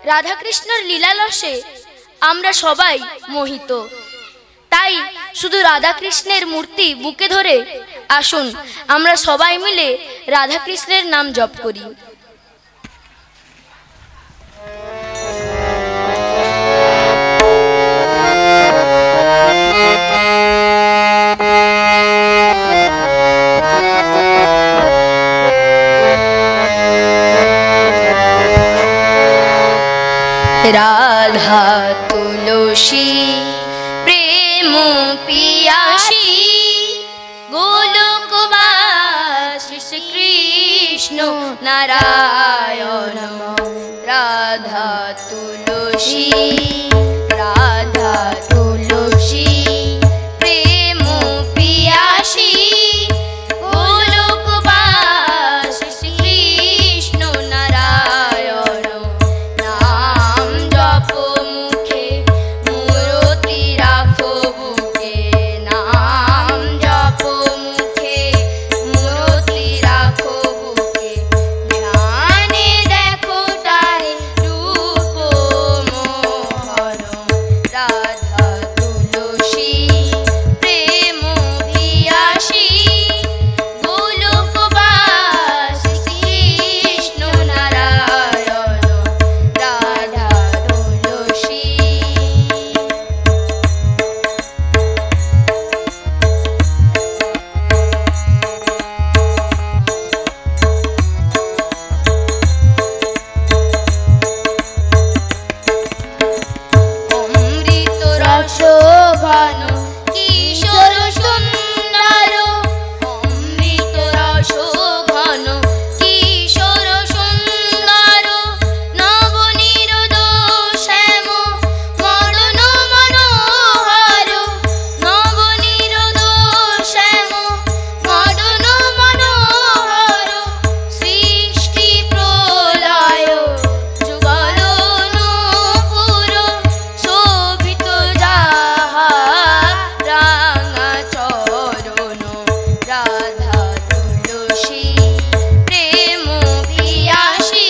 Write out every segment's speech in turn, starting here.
রাধাকৃষ্ণের লীলারসে আমরা সবাই মোহিত। তাই শুধু রাধাকৃষ্ণের মূর্তি বুকে ধরে আসুন আমরা সবাই মিলে রাধাকৃষ্ণের নাম জপ করি। রাধা তুলসী প্রেম পিয়াসী গোলকবাসী শ্রীকৃষ্ণ নারায়ণ। রাধা তুলসী রাধা তুলসী প্রেম পিয়াসী গোলকবাসী শ্রীকৃষ্ণ নারায়ণ। নাম জপ মুখে মূরতি রাখো বুকে, নাম জপ মুখে মূরতি রাখো বুকে। ধ্যানে দেখো তার রূপ মোহন। রাধা তুলসী প্রেম পিয়াসী গোলকবাসী শ্রীকৃষ্ণ নারায়ণ। রাধা তুলসী অমৃত রস ঘন কিশোর সুন্দর। অমৃত রস ঘন কিশোর সুন্দর। নবনীরোদ শ্যাম মদন মনোহর। নবনীরোদ শ্যাম মদন মনোহর। সৃষ্টি প্রলয় যুগল নূপুর। শোভিত যাহা রাঙা চরণ। রাধা তুলসী প্রেম পিয়াসী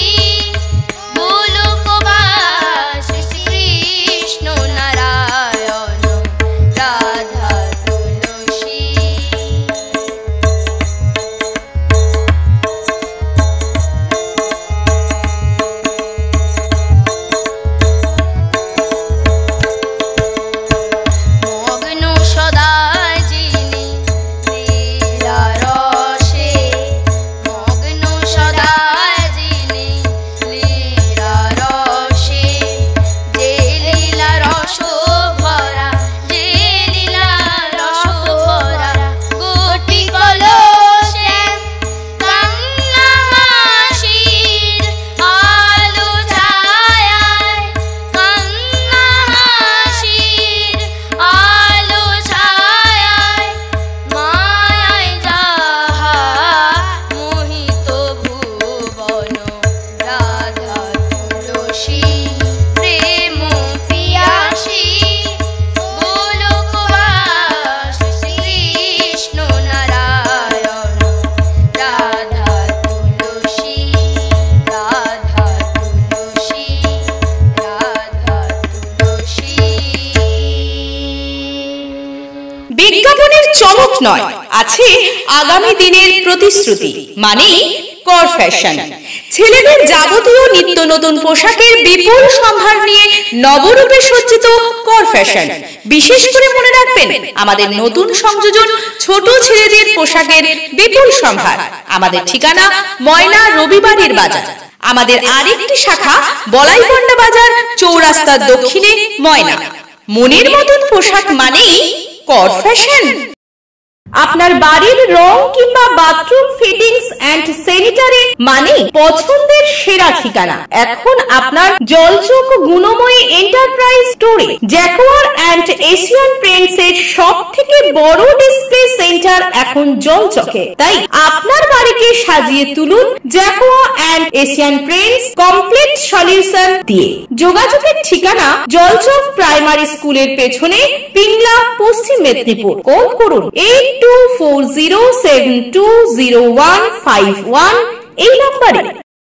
গোলকবাসী শ্রীকৃষ্ণ নারায়ণ। রাধা তুলসী মগ্ন সদা যিনি লীলারসে। মগ্ন সদা যিনি লীলারসে। যে লীলারস ভরা, যে লীলারস ভরা। গোটি কলসে কান্না হাসির আলো ছায়ায়। কান্না হাসির আলো ছায়ায়। মায়ায় যাহা মোহিত ভুবন। রাধা তুলসী প্রেম পিয়াসী গোলকবাসী শ্রীকৃষ্ণ নারায়ণ। রাধা তুলসী রাধা তুলসী রাধা তুলসী। বিজ্ঞাপনের চমক নয়, আছে আগামী দিনের প্রতিশ্রুতি, মানে কর ফ্যাশন। ছেলেদের যাবতীয় নিত্য নতুন পোশাকের বিপুল সম্ভার নিয়ে নবরূপে সজ্জিত কর ফ্যাশন। বিশেষ করে মনে রাখবেন আমাদের নতুন সংযোজন ছোট ছেলেদের পোশাকের বিপুল সম্ভার। আমাদের ঠিকানা ময়না রবিবারের বাজার। আমাদের আরেকটি শাখা বলাইপন্ডা বাজার চৌরাস্তার দক্ষিণে ময়না। মনের মতন পোশাক মানেই কর ফ্যাশন। আপনার বাড়ির রং কিংবা বাথরুম ফিটিংস এন্ড স্যানিটারি মানে পছন্দের সেরা ঠিকানা এখন আপনার জলচক গুণময়ী এন্টারপ্রাইজ স্টোরে। জ্যাকোয়ার এন্ড এশিয়ান পেইন্টস এর সবথেকে বড় ডিসপ্লে সেন্টার এখন জলচকে। তাই আপনার বাড়িকে সাজিয়ে তুলুন Jaquar and Asian Paints complete solution দিয়ে। যোগাযোগের ঠিকানা জলচক প্রাইমারি স্কুলের পেছনে পিংলা, পশ্চিম মেদিনীপুর। কল করুন 8240720151 এই নম্বরে।